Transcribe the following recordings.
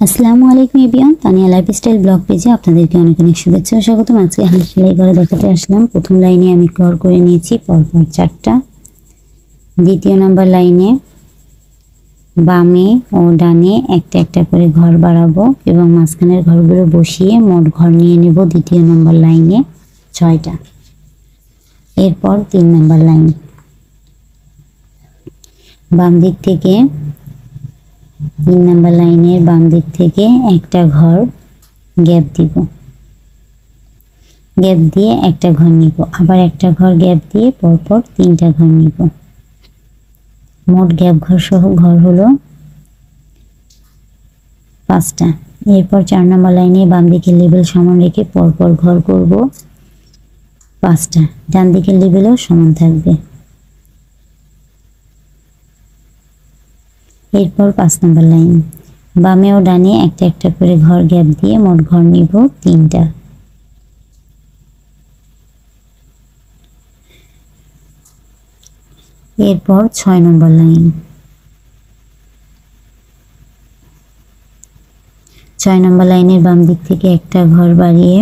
আসসালামু আলাইকুম everyone, Tania lifestyle blog পেজে আপনাদেরকে অনেক অনেক শুভেচ্ছা ও স্বাগতম। আজকে হাঁস সেলাই করে দেখাতে আসলাম। প্রথম লাইনে আমি ঘর করে নিয়েছি পরপর 4টা। দ্বিতীয় নাম্বার লাইনে বামে ও ডানে একটা একটা করে ঘর বাড়াবো এবং মাঝখানের ঘরগুলো বসিয়ে মোট ঘর নিয়ে নেব দ্বিতীয় নাম্বার লাইনে 6টা। এরপর 3 নাম্বার লাইন, বাম দিক থেকে 3 নাম্বার লাইনের বাম দিক থেকে একটা ঘর গ্যাপ দিব, গ্যাপ দিয়ে একটা ঘর নিব, আবার একটা ঘর গ্যাপ দিয়ে পরপর 3টা ঘর নিব। মোট গ্যাপ ঘর সহ ঘর হলো 5টা। এরপর 4 নাম্বার লাইনে বাম দিকে লেবেল সমান রেখে পরপর ঘর করব 5টা, ডান দিকের লেবেলও সমান থাকবে। এরপর 5 নাম্বার লাইন, বামে ও ডানে একটা একটা করে ঘর গ্যাপ দিয়ে মোট ঘর নিব 3টা। এরপর 6 নম্বর লাইন, 6 নম্বর লাইনের বাম দিক থেকে একটা ঘর বাড়িয়ে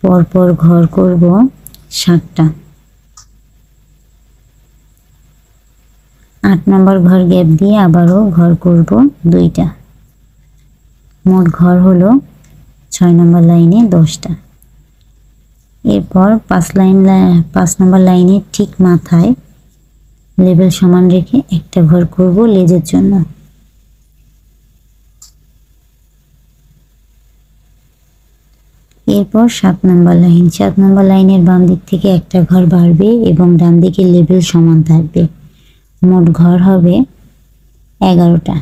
পরপর ঘর করব 7টা। 8 নম্বর ঘর গ্যাপ দিয়ে আবারও ঘর করব 2টা। মোট ঘর হলো 6 নম্বর লাইনে 10টা। এরপর 5 নম্বর লাইনের ঠিক মাথায় লেবেল সমান রেখে একটা ঘর করব লেজের জন্য। এরপর 7 নম্বর লাইন, 7 নম্বর লাইনের বাম দিক থেকে একটা ঘর বাড়বে এবং ডান দিকে লেবেল সমান থাকবে। মোট ঘর হবে 11টা।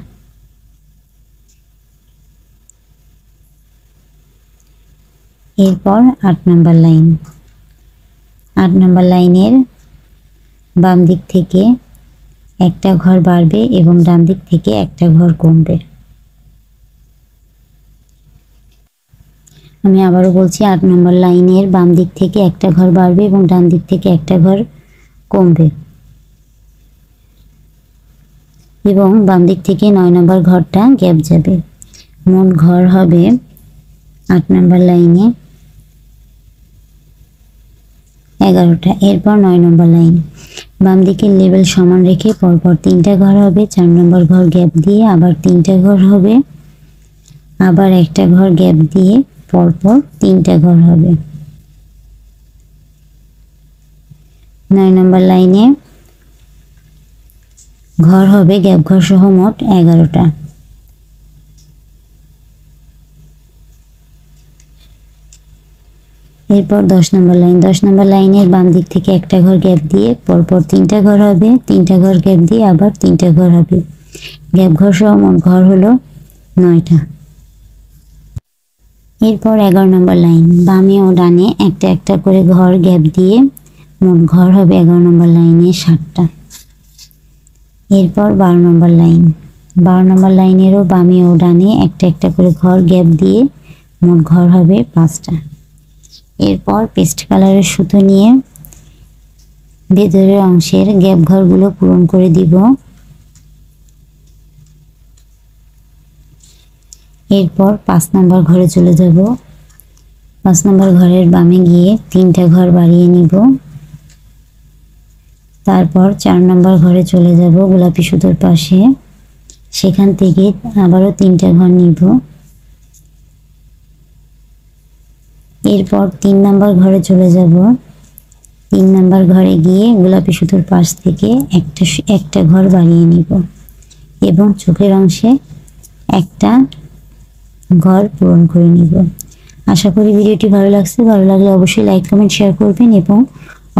এরপর 8 নম্বর লাইন, 8 নম্বর লাইনের বাম দিক থেকে একটা ঘর বাড়বে এবং ডান দিক থেকে একটা ঘর কমবে। আমি আবারও বলছি, 8 নম্বর লাইনের বাম দিক থেকে একটা ঘর বাড়বে এবং ডান দিক থেকে একটা ঘর কমবে এবং বাম দিক থেকে 9 নম্বর ঘরটা গ্যাপ যাবে। মোট ঘর হবে 8 নম্বর লাইনে 11টা। এরপর 9 নম্বর লাইন, বাম দিকের লেবেল সমান রেখে পরপর 3টা ঘর হবে। 4 নম্বর ঘর গ্যাপ দিয়ে আবার 3টা ঘর হবে, আবার একটা ঘর গ্যাপ দিয়ে পরপর 3টা ঘর হবে। 9 নম্বর লাইনে ঘর হবে গ্যাপ ঘর সহ মোট 11টা। এরপর 10 নম্বর লাইন, 10 নম্বর লাইনের বাম দিক থেকে একটা ঘর গ্যাপ দিয়ে পরপর 3টা ঘর হবে, 3টা ঘর গ্যাপ দিয়ে আবার 3টা ঘর হবে। গ্যাপ ঘর সহ মোট ঘর হলো 9টা। এরপর 11 নম্বর লাইন, বামে ও ডানে একটা একটা করে ঘর গ্যাপ দিয়ে মোট ঘর হবে 11 নম্বর লাইনে 7টা। এরপর 12 নম্বর লাইন, 12 নম্বর লাইনেরও বামে ও ডানে একটা একটা করে ঘর গ্যাপ দিয়ে মোট ঘর হবে 5টা। এরপর পেস্ট কালারের সুতো নিয়ে ভেতরের অংশের গ্যাপ ঘরগুলো পূরণ করে দিব। এরপর 5 নম্বর ঘরে চলে যাব। 5 নম্বর ঘরের বামে গিয়ে 3টা ঘর বাড়িয়ে নিব। তারপর 4 নম্বর ঘরে চলে যাব গোলাপি সুতোর পাশে, সেখান থেকে আবারও 3টা ঘর নিব। এরপর 3 নম্বর ঘরে চলে যাব। 3 নম্বর ঘরে গিয়ে গোলাপি সুতোর পাশ থেকে একটা ঘর বাড়িয়ে নিব এবং চোখের অংশে একটা ঘর পূরণ করে নিব। আশা করি ভিডিওটি ভালো লাগছে। ভালো লাগলে অবশ্যই লাইক কমেন্ট শেয়ার করবেন এবং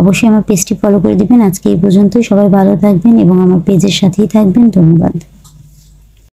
অবশ্যই আমার পেজটি ফলো করে দিবেন। আজকে এই পর্যন্তই। সবাই ভালো থাকবেন এবং আমার পেজের সাথেই থাকবেন। ধন্যবাদ।